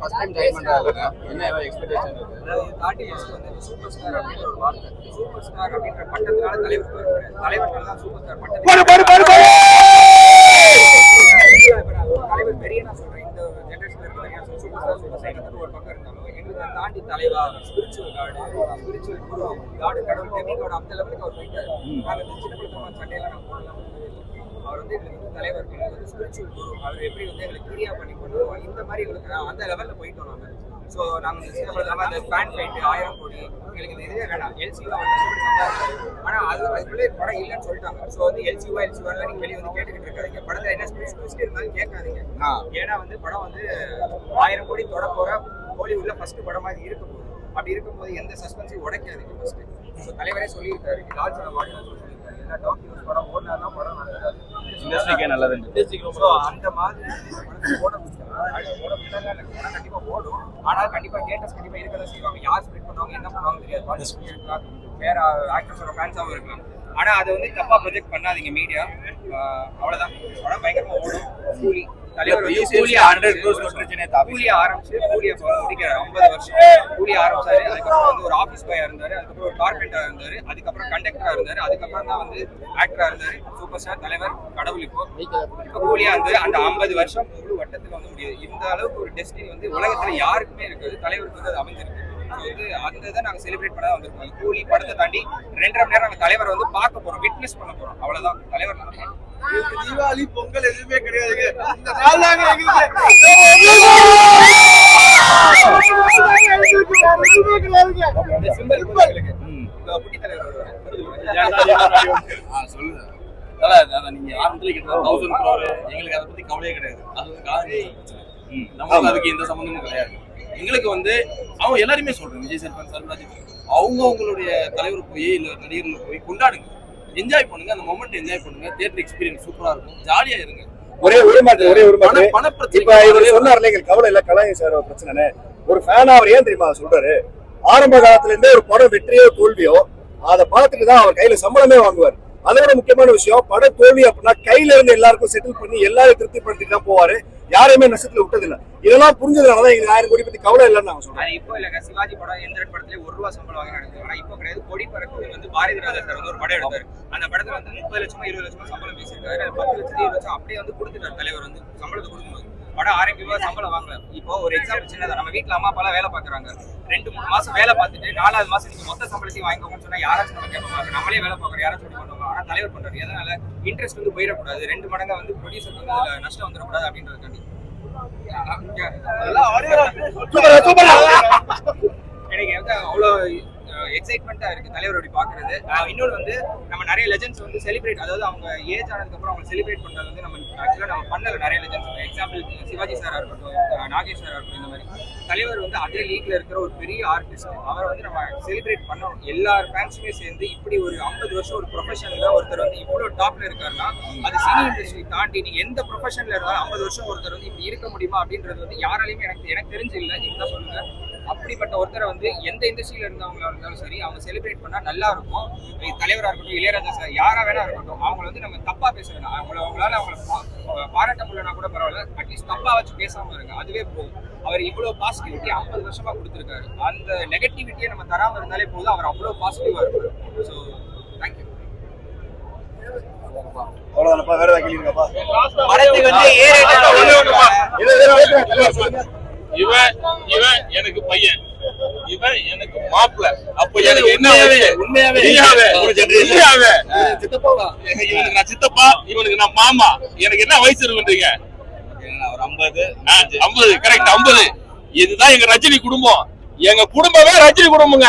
First time join பண்றாங்க. என்ன expectation இருக்கு? சூப்பர் ஸ்டார் அப்படின்ற ஒரு வார்த்தை, சூப்பர் ஸ்டார் அப்படின்ற பட்டத்தினால தலைவர் தான் சூப்பர் ஸ்டார் பட்டம். தலைவர் பெரிய நான் சொல்றேன், இந்த ஜெனரேஷன்ல இருக்க சூப்பர் ஸ்டார் சூப்பர் ஸ்டார் ஒரு பக்கம் இருந்தாலும் எங்களுக்கு தாண்டி தலைவா ஸ்பிரிச்சுவல் காடு கடவுள் டெமிகோட அந்த லெவலுக்கு அவர் போயிட்டாரு. சின்ன பிள்ளைங்க சண்டையெல்லாம் நான் போடலாம். அவர் வந்து எங்களுக்கு தலைவர், எங்களுக்கு ஸ்பிரிச்சுவல் குரு. அவர் எப்படி வந்து எங்களுக்கு கிரியா பண்ணி கொண்டு இந்த மாதிரி எங்களுக்கு அந்த லெவல்ல போயிட்டோம் நாங்க. ஸோ நாங்கள் சின்ன பிள்ளை அந்த ஃபேன் ஃபைட்டு 1000 கோடி எங்களுக்கு இந்த இதுவே வேணாம். எல்சியூ ஆனால் அதுக்குள்ளே படம் இல்லைன்னு சொல்லிட்டாங்க. ஸோ வந்து எல்சியூலாம் நீங்கள் வெளியே வந்து கேட்டுக்கிட்டு இருக்காதிங்க. படத்தில் என்ன ஸ்பெஷலிஸ்ட் இருந்தாலும் கேட்காதீங்க. ஏன்னா வந்து படம் வந்து 1000 கோடி தொட போகிற ஹாலிவுட்ல ஃபர்ஸ்ட் படமா இது இருக்க போகுது. அப்படி இருக்கும்போது எந்த சஸ்பென்ஸையும் உடைக்காதீங்க ஃபர்ஸ்ட். ஸோ தலைவரே சொல்லியிருக்காரு, லாஜில் வாடினா சொல்லியிருக்காரு, எல்லா டாக்குமெண்ட்ஸ் படம் ஓடினா படம் நல்லது, இண்டஸ்ட்ரிக்கே நல்லது. ஸோ அந்த மாதிரி ஓட கண்டிப்பா ஓடும். ஆனால் கண்டிப்பா கேட்டஸ் கண்டிப்பா இருக்கதான் செய்வாங்க. யார் ஸ்ப்ரெட் பண்ணுவாங்க என்ன பண்ணுவாங்க தெரியாது. வேற ஆக்டர்ஸோட ஃபேன்ஸாகவும் இருக்கலாம். ஆனா அதை வந்து தப்பா ப்ரொஜெக்ட் பண்ணாதீங்க மீடியா. அவ்வளவுதான், படம் பயங்கரமா ஓடும். கூலி தலைவர் கூலியை ஆரம்பிச்சு கூலியை முடிக்கிற 50 வருஷம் கூலி ஆரம்பிச்சாரு. அதுக்கப்புறம் வந்து ஒரு ஆஃபீஸ் பாயா இருந்தாரு, அதுக்கப்புறம் ஒரு கார்பெண்டரா இருந்தாரு, அதுக்கப்புறம் கண்டக்டரா இருந்தாரு, அதுக்கப்புறம் தான் வந்து ஆக்டரா இருந்தாரு. சூப்பர் ஸ்டார் தலைவர் கடவுள். இப்போ கூலியா வந்து அந்த 50 வருஷம் முழு வட்டத்துல வந்து முடியாது. இந்த அளவுக்கு ஒரு டெஸ்டினி வந்து உலகத்துல யாருக்குமே இருக்காது, தலைவருக்கு வந்து அது அமைஞ்சிருக்கு. வந்து அந்த இதை நாங்கள் செலிப்ரேட் பண்ண வந்திருக்கோம். கூலி படத்தை தாண்டி 2.5 மணி நேரம் நாங்கள் தலைவரை வந்து பார்க்க போறோம், விட்னஸ் பண்ண போறோம். அவ்வளவுதான். தலைவர் தீபாவளி பொங்கல் எதுவுமே கிடையாதுங்க. இந்த நாள் தாங்க சொல்லுங்க. நீங்க ஆரம்பத்துல கிட்ட 1000 crore எங்களுக்கு அதை பத்தி கவலையே கிடையாது. அது வந்து காரணி நமக்கு அதுக்கு எந்த சம்பந்தமும் கிடையாது. எங்களுக்கு வந்து அவங்க எல்லாருமே சொல்றேன், விஜய் சார், சர்வராஜ், அவங்களுடைய தலைவர் போய் இல்ல நடிகர்கள் போய் கொண்டாடுங்க, என்ஜாய் பண்ணுங்க, அந்த மொமெண்ட் என்ஜாய் பண்ணுங்க. தியேட்டர் எக்ஸ்பீரியன்ஸ் சூப்பரா இருக்கும், ஜாலியா இருங்க. ஒரே ஒரு பணப்பிரச்சனை. இப்ப இவர் சொன்னார்ல, எங்களுக்கு கவலை இல்ல கலாயம் சார் பிரச்சனை. ஒரு ஃபேன் அவர் ஏன் தெரியுமா சொல்றாரு, ஆரம்ப காலத்துல இருந்தே ஒரு படம் வெற்றியோ தோல்வியோ அதை பார்த்துட்டு தான் அவர் கையில சம்பளமே வாங்குவார். அதோட முக்கியமான விஷயம், பட தோல்வி அப்படின்னா கையில இருந்து எல்லாருக்கும் செட்டில் பண்ணி எல்லாரும் திருப்திப்படுத்திட்டு தான் போவாரு. யாரையுமே நஷ்டத்துல விட்டதில்ல. இதெல்லாம் புரிஞ்சதுனாலதான் எங்களுக்கு 1000 கோடி பத்தி கவலை இல்லைன்னு நான் சொல்றேன். இப்போ இல்ல சிவாஜி படம் எந்திரன் படத்துல ₹1 சம்பளம் வாங்கி நடக்குது. ஆனா இப்போ கிடையாது. கொடி பறக்கும் வந்து பாரதி ராஜா சார் வந்து ஒரு படம் எடுத்தாரு. அந்த படத்துல வந்து 30 லட்சமா 20 லட்சமா சம்பளம் பேசியிருக்காரு. 10 லட்சம் 20 லட்சம் அப்படியே வந்து கொடுத்துட்டாரு தலைவர். வந்து சம்பளத்தை கொடுக்கும்போது படம் ஆரம்பிக்கும் சம்பளம் வாங்கல. இப்போ ஒரு எக்ஸாம்பிள் சின்னதா, நம்ம வீட்டுல அம்மா அப்பா வேலை பாக்குறாங்க. 2-3 மாசம் வேலை பார்த்துட்டு 4வது மாசம் நீங்க மொத்த சம்பளத்தையும் வாங்கிக்கோங்கன்னு சொன்னா யாராச்சும் நம்ம கேட்க மாட்டாங்க. நம்மளே வேலை பார்க்குறோம், யாராச்சும் சொல்லி பண்ணுவாங்க. ஆனா தலைவர் பண்றாரு. எதனால இன்ட்ரெஸ்ட் வந்து போயிடக்கூடாது, 2 மடங்கா வந்து ப்ரொடியூசருக்கு வந்து நஷ்டம் வந்துடக்கூடாது அப்படின்றதுக்காண்டி. எனக்கு வந்து அவ்வளோ எக்ஸைட்மெண்டா இருக்கு தலைவர் அப்படி பாக்குறது. இன்னொரு வந்து நம்ம நிறைய லெஜெண்ட்ஸ் வந்து செலிப்ரேட், அதாவது அவங்க ஏஜ் ஆனதுக்கு அப்புறம் அவங்க செலிப்ரேட் பண்றது வந்து நம்ம ஆக்சுவலா நம்ம பண்ணல. நிறைய லெஜெண்ட்ஸ் எக்ஸாம்பிள் சிவாஜி சாரா இருக்கட்டும், நாகேஷ் சாரா இருக்கட்டும், இந்த மாதிரி தலைவர் வந்து அதே லீக்ல இருக்கிற ஒரு பெரிய ஆர்டிஸ்ட். அவரை வந்து நம்ம செலிப்ரேட் பண்ணணும். எல்லார் ஃபேன்ஸுமே சேர்ந்து இப்படி ஒரு 50 வருஷம் ஒரு ப்ரொஃபஷன்ல ஒருத்தர் வந்து இவ்வளவு டாப்ல இருக்காருன்னா, அது சினி இண்டஸ்ட்ரி தாண்டி நீங்க எந்த ப்ரொஃபஷன்ல இருந்தாலும் 50 வருஷம் ஒருத்தர் வந்து இப்படி இருக்க முடியுமா அப்படின்றது வந்து யாராலையுமே எனக்கு தெரிஞ்சு இல்லை. நீங்க சொல்லுங்க. அப்படிப்பட்ட ஒருத்தரை வந்து எந்த இண்டஸ்ட்ரியில இருந்தவங்களா இருந்தாலும் சரி, அவங்க செலிப்ரேட் பண்ணா நல்லா இருக்கும். தலைவரா இருக்கட்டும், இளையராஜா சார், யாரா வேணா இருக்கட்டும், அவங்களை வந்து நம்ம தப்பா பேச வேணாம். அவங்களால பாராட்ட முடியலன்னா கூட பரவாயில்ல, அட்லீஸ்ட் தப்பா வச்சு பேசாம இருங்க, அதுவே போதும். அவர் இவ்வளவு பாசிட்டிவிட்டி 50 வருஷமா கொடுத்துருக்காரு. அந்த நெகட்டிவிட்டியை நம்ம தராம இருந்தாலே போதும். அவர் அவ்வளவு பாசிட்டிவா இருக்காரு. So thank you. அவ்வளவுதானப்பா, வேற ஏதாவது கேள்வி இருக்காப்பா? படத்துக்கு வந்து இவன் எனக்கு பையன், இவன் எனக்கு மாப்பிள்ள. அப்ப எனக்கு என்ன உண்மையாவே சித்தப்பா, இவனுக்கு நான் சித்தப்பா, இவனுக்கு நான் மாமா. எனக்கு என்ன வயசு இருக்குன்றீங்க? ஒரு 50 கரெக்ட் 50. இதுதான் எங்க ரஜினி குடும்பம். எங்க குடும்பமே ரஜினி குடும்பங்க.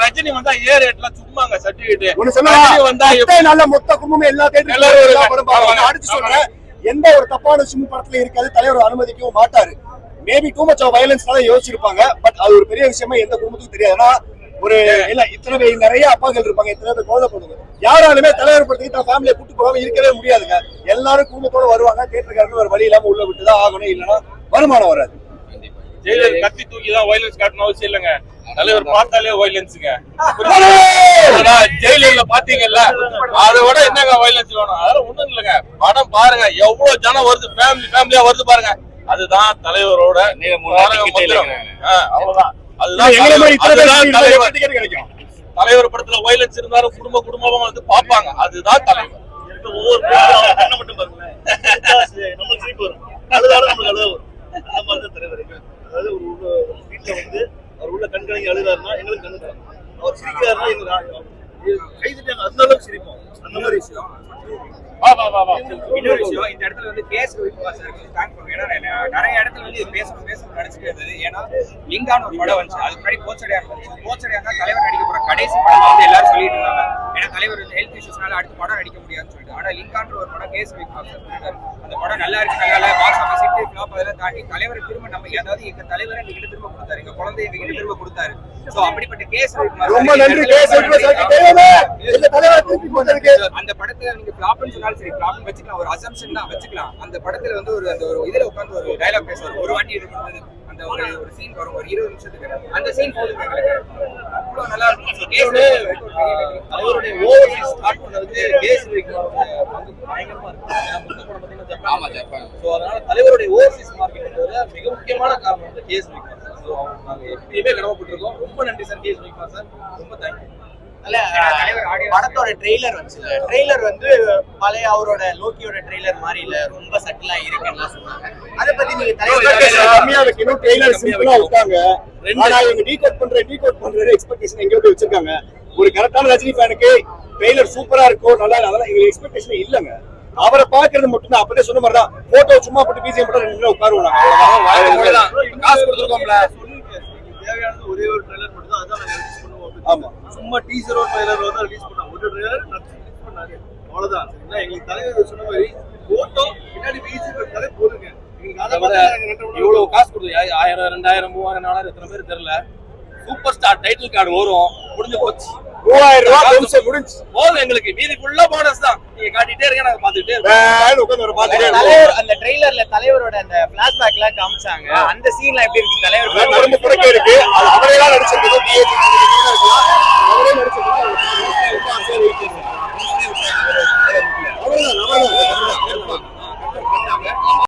ரஜினி வந்தா சும்மாங்க சர்டிபிகேட் நல்ல மொத்த குடும்பமே எல்லா அடிச்சு சொல்றேன். எந்த ஒரு தப்பான சிம் படத்துல இருக்காது, தலைவர் அனுமதிக்கவும் மாட்டாரு. மேபி டூ மச் ஆஃப் வயலன்ஸ்னால யோசிச்சிருப்பாங்க. பட் அது ஒரு பெரிய விஷயமா எந்த குடும்பத்துக்கும் தெரியாது. ஏன்னா ஒரு இல்ல இத்தனை நிறைய அப்பாக்கள் இருப்பாங்க, இத்தனை பேர் குழந்தை போடுங்க. யாராலுமே தலைவர் படத்துக்கு தான் ஃபேமிலியை கூட்டு போகாம இருக்கவே முடியாதுங்க. எல்லாரும் குடும்பத்தோட வருவாங்க. தேட்டருக்காரங்க ஒரு வழி இல்லாம உள்ள விட்டுதான் ஆகணும், இல்லைன்னா வருமானம் வராது. ஜெயிலர் கத்தி தூக்கி தான் வயலன்ஸ் காட்டணும் அவசியம் இல்லைங்க. தலைவர் பார்த்தாலே வயலன்ஸுங்க. ஜெயிலர்ல பாத்தீங்கல்ல, அதை விட என்னங்க வயலன்ஸ் வேணும்? அதெல்லாம் ஒண்ணும் இல்லைங்க. படம் பாருங்க, எவ்வளவு ஜனம் வருது, ஃபேமிலியா வருது பாருங்க. அதுதான் தலைவரோட அவ்வளவுதான். அதுதான் தலைவர் படத்துல வயலன்ஸ் இருந்தாலும் குடும்பமா வந்து பாப்பாங்க. அதுதான் தலைவர். ஒவ்வொரு மட்டும் பாருங்களேன், நம்மளுக்கு சிரிப்பு வரும், அழுதாலும் நம்மளுக்கு அழுத வரும். அந்த மாதிரி தான் தலைவர். அதாவது ஒரு வீட்டுல வந்து அவர் உள்ள கண்கலங்கி அழுதாருன்னா எங்களுக்கு கண்ணு தரும், அவர் சிரிக்கிறாருன்னா எங்களுக்கு கைதிட்டாங்க, அந்த அளவுக்கு சிரிப்போம். அந்த மாதிரி விஷயம். இன்னொரு விஷயம், இந்த இடத்துல வந்து கேஸ் தேங்க் பண்ணுவோம். ஏன்னா நிறைய இடத்துல வந்து பேசணும் நினைச்சிட்டு இருந்தது. ஏன்னா லிங்கான ஒரு படம் வந்துச்சு, அதுக்கு முன்னாடி போச்சடையா இருந்துச்சு. போச்சடையா தான் தலைவர் நடிக்க போற கடைசி படம் வந்து எல்லாரும் சொல்லிட்டு இருந்தாங்க. ஏன்னா தலைவர் ஹெல்த் இஷ்யூஸ்னால அடுத்த படம் நடிக்க முடியாதுன்னு சொல்லிட்டு. ஆனா லிங்கான்ற ஒரு படம் கேஸ் அந்த படம் நல்லா இருக்கு, நல்லா பாக்ஸ் ஆஃபீஸ் ஹிட் ஃபிளாப் அதெல்லாம் தாண்டி தலைவர் திரும்ப நம்ம அதாவது எங்க தலைவரை எங்ககிட்ட திரும்ப கொடுத்தாரு, எங்க குழந்தை எங்ககிட்ட திரும்ப கொடுத்தாரு. சோ அப்படிப்பட்ட கேஸ் ரொம்ப நன்றி கேஸ் அந்த படத்துல நீங்க ஃபிளாப்னு சொன்னாலும் சரி, ஃபிளாப்னு வச்சுக்கலாம், ஒரு அசம்ப்ஷன் தான் வச்சுக்கலாம். அந்த படத்துல வந்து ஒரு அந்த ஒரு இதுல உட்கார்ந்து ஒரு டயலாக் பேசுவார், ஒரு வாட்டி எடுக்கிறது அந்த ஒரு சீன் வரும், ஒரு 20 நிமிஷத்துக்கு. அந்த சீன் போதுங்க எங்களுக்கு, அவ்வளவு நல்லா இருக்கும். அவருடைய ஓவர்சீஸ் ஸ்டார்ட் பண்ணது கேஸ் பயங்கரமா இருக்கு. ஆமா ஜப்பான். சோ அதனால தலைவருடைய ஓவர்சீஸ் மார்க்கெட் மிக முக்கியமான காரணம் வந்து கேஸ் விக்ரம் சார். சோ நாங்க எப்பயுமே கடமைப்பட்டிருக்கோம். ரொம்ப நன்றி சார் கேஸ் விக்ரம் சார், ரொம்ப தேங்க்யூ. படத்தோட ட்ரெய்லர் வந்துச்சு. ட்ரெய்லர் வந்து பழைய அவரோட லோக்கியோட ட்ரெய்லர் மாதிரி இல்ல, ரொம்ப சட்டிலா இருக்குன்னு சொன்னாங்க. அத பத்தி நீங்க கம்மியா வைக்கணும், ட்ரெய்லர் சிம்பிளா விட்டாங்க. ஆனா இவங்க டீகோட் பண்ற எக்ஸ்பெக்டேஷன் எங்க போய் வச்சிருக்காங்க. ஒரு கரெக்டான ரஜினி ஃபேனுக்கு ட்ரெய்லர் சூப்பரா இருக்கும், நல்லா அதெல்லாம் எங்க எக்ஸ்பெக்டேஷன் இல்லங்க. அவரை பாக்குறது மட்டும் தான். அப்படியே சொன்ன மாதிரி தான், போட்டோ சும்மா போட்டு பிஜிஎம் போட்டு 2 நிமிஷம் உட்காருவாங்க, அவ்வளவுதான். காசு கொடுத்துருக்கோம்ல, தேவையானது ஒரே ஒரு ட்ரெய்லர் மட்டும் தான், அதான் நாங்க ரிலீஸ் பண்ணுவோம். ஆமா, சும்மா டீசரோ ட்ரெய்லர் வந்து ரிலீஸ் பண்ணாங்க, ஒரு ட்ரெய்லர் ரிலீஸ் பண்ணாரு, அவ்வளவுதான். சரிங்களா, எங்களுக்கு தலைவர் சொன்ன மாதிரி போட்டோ பின்னாடி பிஜிஎம் இருந்தாலே போதுங்க. இவ்வளவு காசு கொடுத்து 1000 2000 3000 4000 எத்தனை பேர் தெரியல. சூப்பர் ஸ்டார் டைட்டில் கார்டு வரும், முடிஞ்சு போச்சு. 3000 ரூபாய் முடிஞ்சு போதும் எங்களுக்கு. மீதி ஃபுல்லா போனஸ் தான். நீங்க காட்டிட்டே இருங்க, நாங்க பாத்துட்டே இருக்கோம். அந்த ட்ரெய்லர்ல தலைவரோட அந்த பிளாஷ்பேக் எல்லாம் காமிச்சாங்க. அந்த சீன்ல எப்படி இருந்துச்சு? தலைவர் ரொம்ப பிடிக்க இருக்கு. அவரே தான் நடிச்சிருக்கோம்.